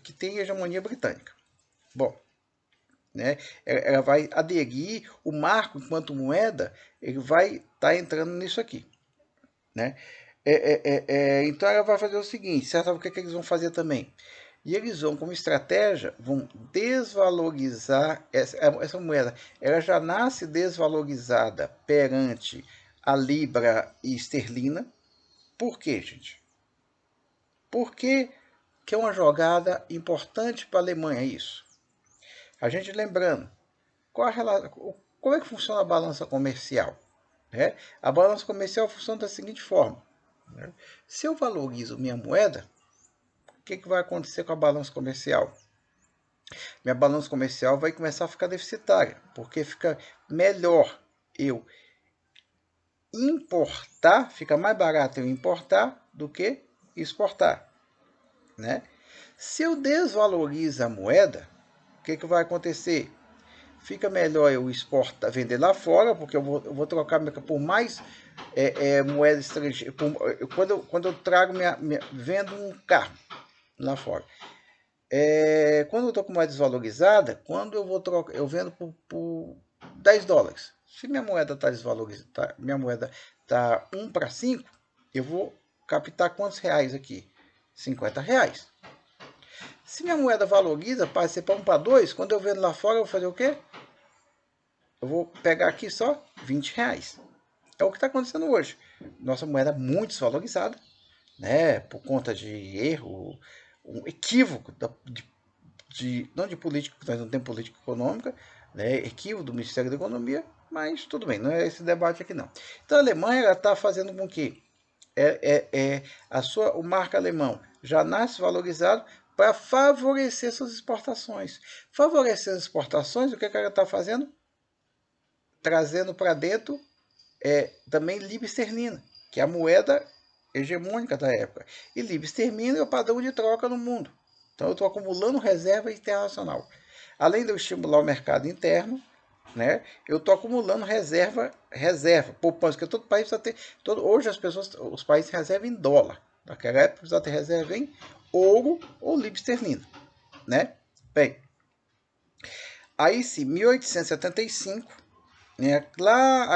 que tem a hegemonia britânica. Bom, né? Ela vai aderir, o marco enquanto moeda, ele vai estar entrando nisso aqui, né? Então ela vai fazer o seguinte, certo? O que eles vão fazer também? E eles vão, como estratégia, vão desvalorizar essa moeda. Ela já nasce desvalorizada perante a libra e esterlina. Por quê, gente? Por que é uma jogada importante para a Alemanha isso? A gente lembrando, como é que funciona a balança comercial? A balança comercial funciona da seguinte forma. Se eu valorizo minha moeda, o que vai acontecer com a balança comercial? Minha balança comercial vai começar a ficar deficitária, porque fica melhor eu importar, fica mais barato eu importar do que exportar, né? Se eu desvalorizo a moeda, o que vai acontecer? Fica melhor eu exportar, vender lá fora, porque eu vou trocar por mais moeda estrangeira. Quando eu trago vendo um carro lá fora. Quando eu estou com moeda desvalorizada, quando eu vou trocar, eu vendo por 10 dólares. Se minha moeda está desvalorizada, minha moeda está 1 para 5, eu vou captar quantos reais aqui? 50 reais. Se minha moeda valoriza, passa ser para 1 para 2, quando eu vendo lá fora, eu vou fazer o quê? Eu vou pegar aqui só 20 reais. É o que está acontecendo hoje. Nossa moeda é muito desvalorizada, né? Por conta de erro, um equívoco não de política, nós não temos política econômica, né? Equívoco do Ministério da Economia, mas tudo bem, não é esse debate aqui não. Então a Alemanha está fazendo com que o marco alemão já nasce valorizado para favorecer suas exportações. Favorecer as exportações, o que ela está fazendo? Trazendo para dentro também libra esterlina, que é a moeda hegemônica da época. E libra esterlina é o padrão de troca no mundo. Então eu estou acumulando reserva internacional. Além de eu estimular o mercado interno, né, eu estou acumulando reserva, poupança, porque todo país precisa ter. Hoje os países reservam em dólar. Naquela época precisa ter reserva em ouro ou libra esterlina. Né? Bem, aí sim, 1875, lá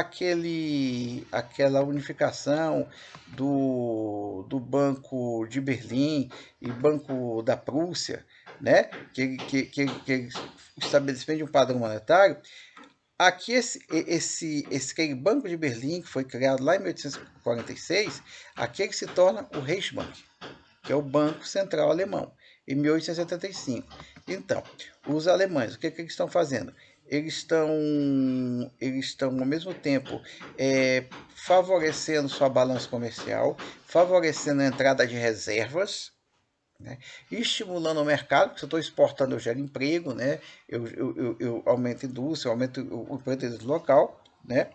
aquela unificação do Banco de Berlim e Banco da Prússia, né, que estabelecimento de um padrão monetário, aqui esse Banco de Berlim, que foi criado lá em 1846, aqui ele se torna o Reichsbank, que é o Banco Central Alemão, em 1875. Então, os alemães, o que eles estão fazendo? Eles estão ao mesmo tempo favorecendo sua balança comercial, favorecendo a entrada de reservas, né, estimulando o mercado, porque se eu estou exportando, eu gero emprego, né, eu aumento a indústria, eu aumento o empreendedorismo local, né.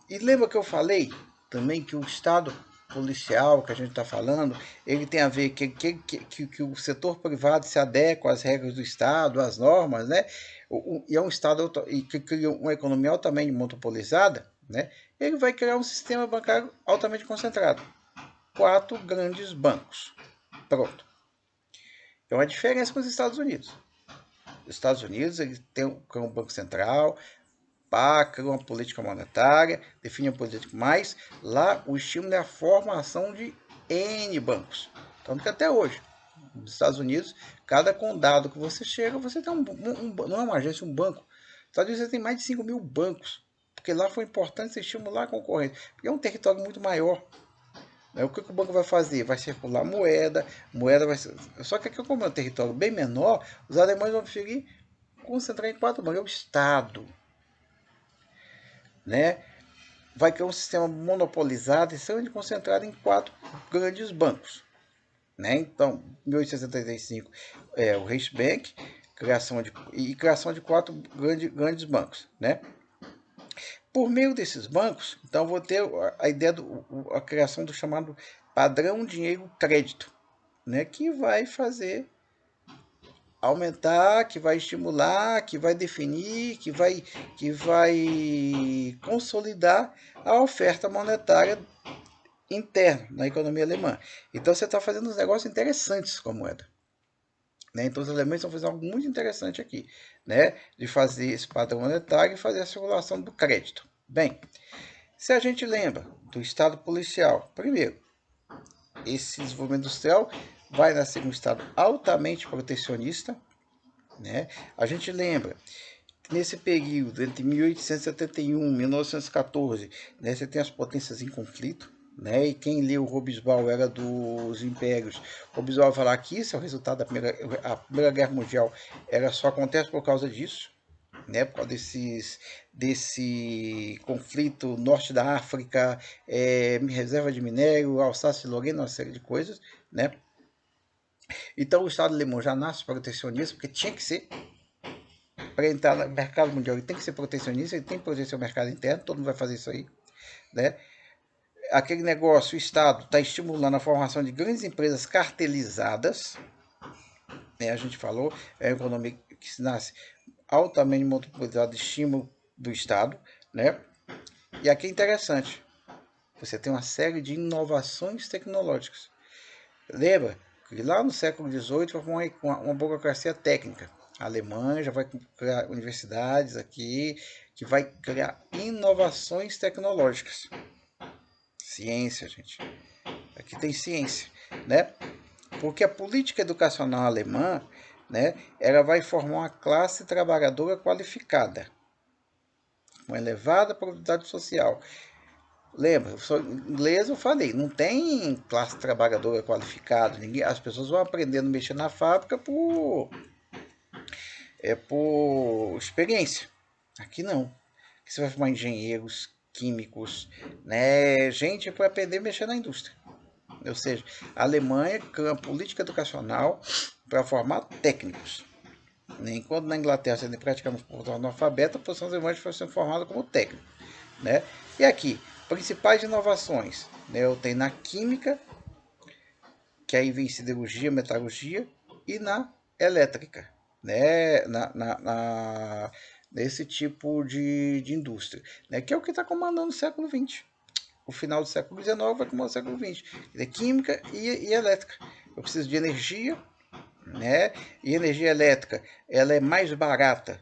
E lembra que eu falei também que o Estado policial que a gente está falando, ele tem a ver que o setor privado se adequa às regras do Estado, às normas, né? E é um Estado que cria uma economia altamente monopolizada, né? Ele vai criar um sistema bancário altamente concentrado. 4 grandes bancos. Pronto. É uma diferença com os Estados Unidos. Os Estados Unidos ele tem um banco central, cria uma política monetária, define a política, mas lá o estímulo é a formação de N bancos. Tanto que até hoje, nos Estados Unidos, cada condado que você chega, você tem não é uma agência, um banco. Nos Estados Unidos você tem mais de 5 mil bancos, porque lá foi importante você estimular a concorrência, porque é um território muito maior. O que o banco vai fazer? Vai circular moeda vai ser... Só que aqui, como é um território bem menor, os alemães vão preferir concentrar em 4 bancos. É o Estado, né? Vai criar um sistema monopolizado e extremamente concentrado em 4 grandes bancos. Né? Então, em 1875 é o Reichsbank, criação de 4 grandes bancos. Né? Por meio desses bancos, então vou ter a ideia a criação do chamado padrão dinheiro crédito, né? Que vai fazer aumentar, que vai estimular, que vai definir, que vai consolidar a oferta monetária interna na economia alemã. Então você está fazendo uns negócios interessantes com a moeda. Né? Então os alemães estão fazendo algo muito interessante aqui, né? De fazer esse padrão monetário e fazer a circulação do crédito. Bem, Se a gente lembra do Estado policial, primeiro, esse desenvolvimento industrial vai nascer um Estado altamente protecionista, né? A gente lembra, nesse período, entre 1871 e 1914, né, você tem as potências em conflito, né? E quem leu o Hobsbawm era dos impérios. Hobsbawm vai falar que isso é o resultado da Primeira Guerra Mundial, só acontece por causa disso, né, por causa desse conflito norte da África, reserva de minério, Alsácia e Lorena, uma série de coisas, né? Então o Estado alemão já nasce protecionista, porque tinha que ser, para entrar no mercado mundial, ele tem que ser protecionista, ele tem que proteger o mercado interno, todo mundo vai fazer isso aí, né? Aquele negócio, o Estado está estimulando a formação de grandes empresas cartelizadas, né? A gente falou, é uma economia que nasce altamente monopolizada de estímulo do Estado, né? E aqui é interessante, você tem uma série de inovações tecnológicas. Lembra que lá no século XVIII foi uma burocracia técnica. A Alemanha já vai criar universidades aqui, que vai criar inovações tecnológicas. Ciência, gente. Aqui tem ciência, né? Porque a política educacional alemã, né, ela vai formar uma classe trabalhadora qualificada, com elevada produtividade social. Lembra, inglês eu falei, não tem classe trabalhadora qualificada, as pessoas vão aprendendo a mexer na fábrica por experiência. Aqui não. Aqui você vai formar engenheiros, químicos, né, gente para aprender a mexer na indústria. Ou seja, a Alemanha cria uma política educacional para formar técnicos. Enquanto na Inglaterra você tem praticamente analfabeta, a posição dos alemães foi sendo formada como técnico, né? E aqui, principais inovações, né? Eu tenho na química, que aí vem siderurgia, metalurgia, e na elétrica, né? Nesse tipo de indústria, né? Que é o que está comandando o século XX. O final do século XIX vai comandar o século XX. É química e elétrica. Eu preciso de energia, né? E energia elétrica, ela é mais barata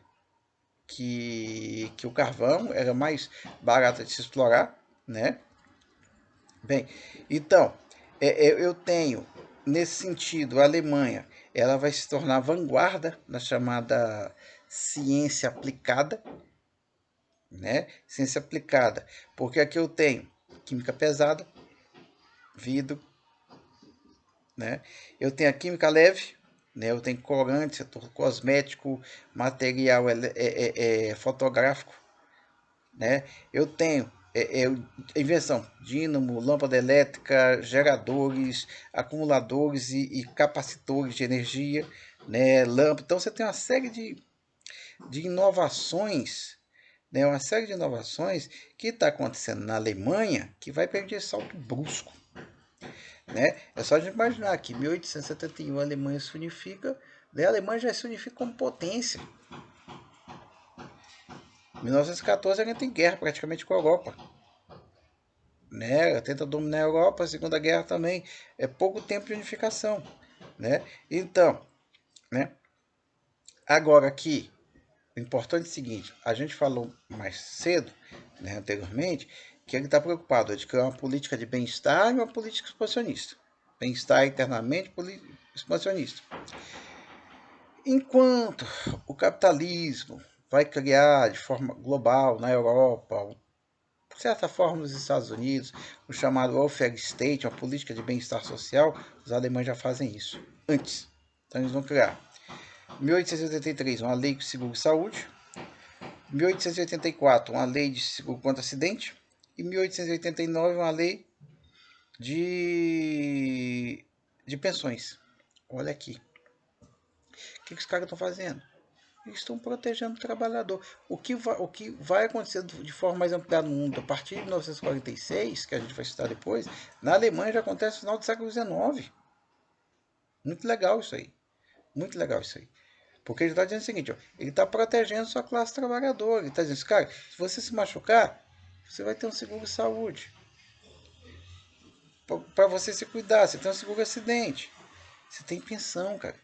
que o carvão, ela é mais barata de se explorar, né? Bem, então, eu tenho, nesse sentido, a Alemanha, ela vai se tornar vanguarda na chamada ciência aplicada, né? Ciência aplicada, porque aqui eu tenho química pesada, vidro, né? Eu tenho a química leve, né? Eu tenho corante, setor cosmético, material fotográfico, né? Eu tenho invenção, dínamo, lâmpada elétrica, geradores, acumuladores e capacitores de energia, né? Lâmpada. Então você tem uma série de inovações, né? Uma série de inovações que está acontecendo na Alemanha que vai perder salto brusco, né? É só a gente imaginar que em 1871 a Alemanha se unifica, né? A Alemanha já se unifica como potência. Em 1914 a gente tem guerra praticamente com a Europa, né? Ela tenta dominar a Europa, a Segunda Guerra também. É pouco tempo de unificação, né? Então, né? Agora aqui, o importante é o seguinte, a gente falou mais cedo, né, anteriormente, que ele está preocupado de criar uma política de bem-estar e uma política expansionista. Bem-estar internamente, expansionista. Enquanto o capitalismo vai criar de forma global na Europa, de certa forma nos Estados Unidos, o chamado welfare state, uma política de bem-estar social, os alemães já fazem isso antes. Então eles vão criar. Em 1883, uma lei de seguro-saúde. Em 1884, uma lei de seguro contra acidente. Em 1889, uma lei de pensões. Olha aqui. O que os caras estão fazendo? Eles estão protegendo o trabalhador. O que vai acontecer de forma mais ampliada no mundo a partir de 1946, que a gente vai citar depois, na Alemanha já acontece no final do século XIX. Muito legal isso aí. Muito legal isso aí. Porque ele está dizendo o seguinte, ó, ele está protegendo sua classe trabalhadora. Ele está dizendo, cara, se você se machucar, você vai ter um seguro saúde. Para você se cuidar, você tem um seguro acidente. Você tem pensão, cara.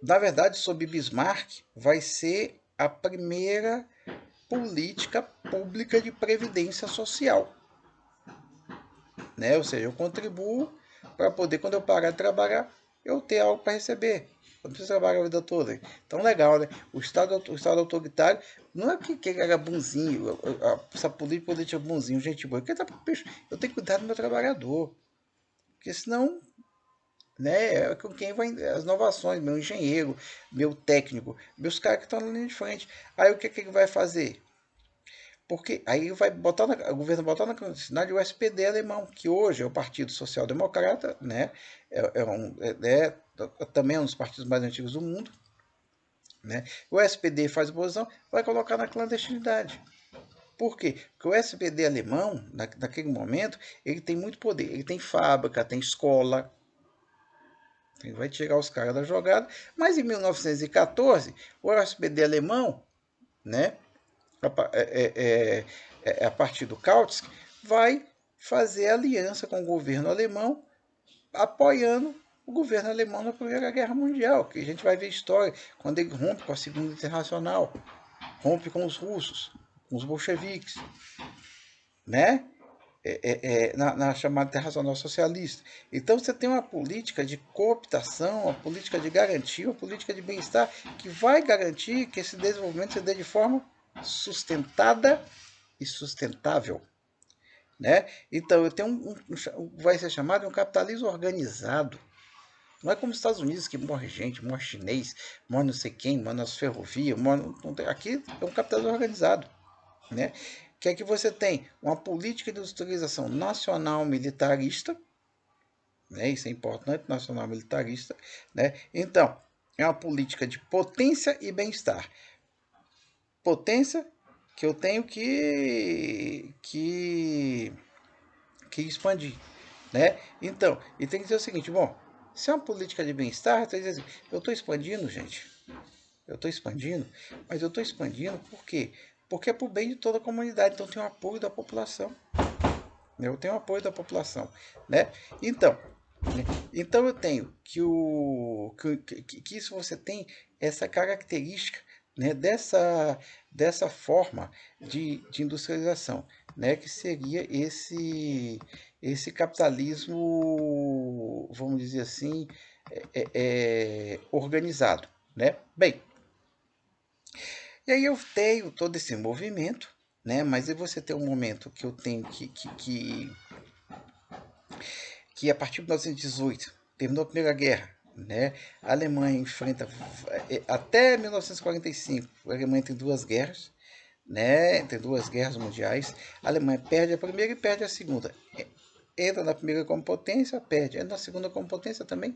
Na verdade, sob Bismarck, vai ser a primeira política pública de previdência social, né? Ou seja, eu contribuo para poder, quando eu parar de trabalhar, eu ter algo para receber. Eu não preciso trabalhar a vida toda. Então, legal, né? O Estado autoritário não é porque ele era bonzinho, essa política bonzinho, gente boa. Porque, eu tenho que cuidar do meu trabalhador. Porque senão, né, é com quem vai as inovações, meu engenheiro, meu técnico, meus caras que estão na linha de frente. Aí o que, que ele vai fazer? Porque aí vai botar o governo botar na clandestinidade o SPD alemão, que hoje é o Partido Social Democrata, né? Também é um dos partidos mais antigos do mundo, né? O SPD faz oposição, vai colocar na clandestinidade. Por quê? Porque o SPD alemão, naquele momento, ele tem muito poder. Ele tem fábrica, tem escola, vai tirar os caras da jogada. Mas em 1914, o SPD alemão, né? A partir do Kautsky, vai fazer aliança com o governo alemão, apoiando o governo alemão na Primeira Guerra Mundial, que a gente vai ver história, quando ele rompe com a Segunda Internacional, rompe com os russos, com os bolcheviques, né? Na chamada Internacional Socialista. Então você tem uma política de cooptação, uma política de garantia, uma política de bem-estar que vai garantir que esse desenvolvimento se dê de forma sustentada e sustentável, né? Então eu tenho vai ser chamado de um capitalismo organizado. Não é como os Estados Unidos que morre gente, morre chinês, morre não sei quem, morre nas ferrovias, aqui é um capitalismo organizado, né? Que é que você tem uma política de industrialização nacional militarista, né? Isso é importante, nacional militarista, né? Então é uma política de potência e bem-estar. Potência que eu tenho que expandir, né? Então, e tem que dizer o seguinte, bom, se é uma política de bem-estar, tem que dizer assim, eu estou expandindo, gente, eu estou expandindo, mas eu estou expandindo por quê? Porque é para o bem de toda a comunidade, então tem o apoio da população, né? Eu tenho o apoio da população, né? Então, então eu tenho que isso você tem essa característica, né, dessa forma de industrialização, né, que seria esse capitalismo, vamos dizer assim, organizado, né? Bem, e aí eu tenho todo esse movimento, né? Mas aí você tem um momento que eu tenho que a partir de 1918 terminou a Primeira Guerra, né? A Alemanha enfrenta até 1945, a Alemanha tem duas guerras, né? Tem duas guerras mundiais. A Alemanha perde a primeira e perde a segunda. Entra na primeira como potência, perde. Entra na segunda como potência também,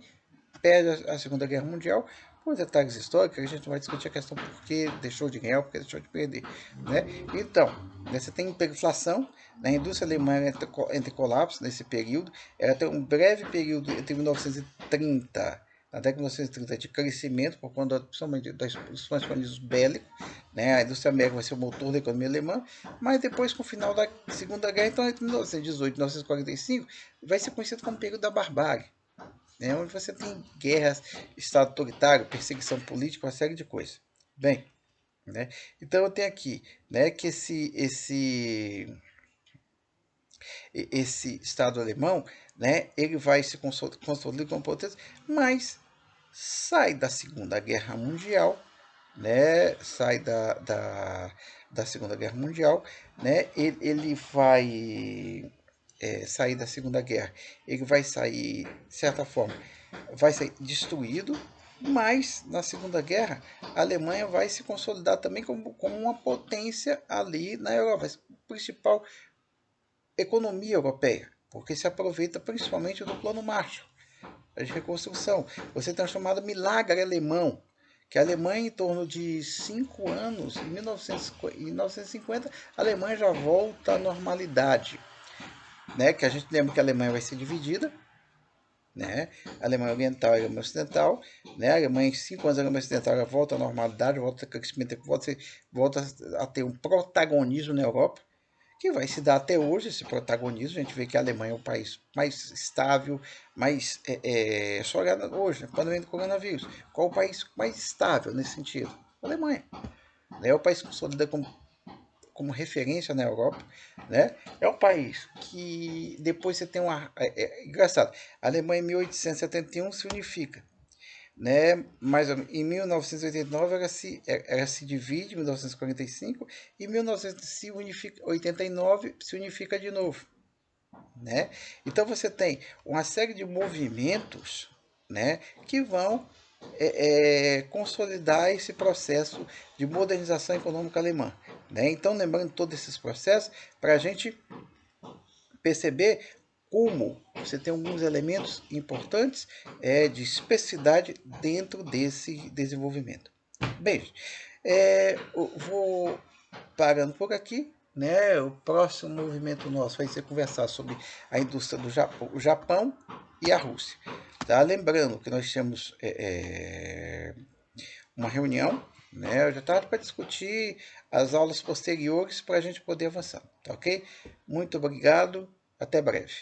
perde a Segunda Guerra Mundial. Por detalhes históricos, a gente não vai discutir a questão por que deixou de ganhar, por que deixou de perder, né? Então, né, você tem hiperinflação, né? A indústria alemã entra em colapso nesse período. Ela tem um breve período entre 1930, na década de 1930, de crescimento, por conta principalmente dos expansionismo bélico, né? A indústria médica vai ser o motor da economia alemã, mas depois, com o final da Segunda Guerra, então entre 1918 e 1945, vai ser conhecido como o período da barbárie, né, onde você tem guerras, Estado autoritário, perseguição política, uma série de coisas. Bem, né, então eu tenho aqui, né, que esse Estado alemão, né, ele vai se consolidar como potência, mas sai da Segunda Guerra Mundial, né, sai da Segunda Guerra Mundial, né, ele vai sair da Segunda Guerra, ele vai sair, de certa forma, vai ser destruído, mas na Segunda Guerra a Alemanha vai se consolidar também como uma potência ali na Europa, a principal economia europeia, porque se aproveita principalmente do Plano Marshall, de reconstrução. Você tem o chamado milagre alemão, que a Alemanha, em torno de 5 anos, em 1950, a Alemanha já volta à normalidade, né? Que a gente lembra que a Alemanha vai ser dividida, né? A Alemanha Oriental e a Alemanha Ocidental, né? A Alemanha em 5 anos, a Alemanha Ocidental já volta à normalidade, volta a crescimento, volta a ter um protagonismo na Europa, que vai se dar até hoje, esse protagonismo. A gente vê que a Alemanha é o país mais estável, mais, só olhar hoje, né, quando vem do coronavírus, qual o país mais estável nesse sentido? A Alemanha. É o país que consolida como referência na Europa, né? É um país que depois você tem uma... engraçado, a Alemanha em 1871 se unifica, né? Mas em 1989 ela se divide, em 1945, e em 1989 se unifica de novo, né? Então você tem uma série de movimentos, né, que vão consolidar esse processo de modernização econômica alemã, né? Então, lembrando todos esses processos, para a gente perceber como você tem alguns elementos importantes de especificidade dentro desse desenvolvimento. Bem, eu vou parando por aqui, né? O próximo movimento nosso vai ser conversar sobre a indústria do Japão, o Japão e a Rússia. Tá? Lembrando que nós temos uma reunião, né? Eu já estava para discutir as aulas posteriores para a gente poder avançar, tá ok? Muito obrigado, até breve.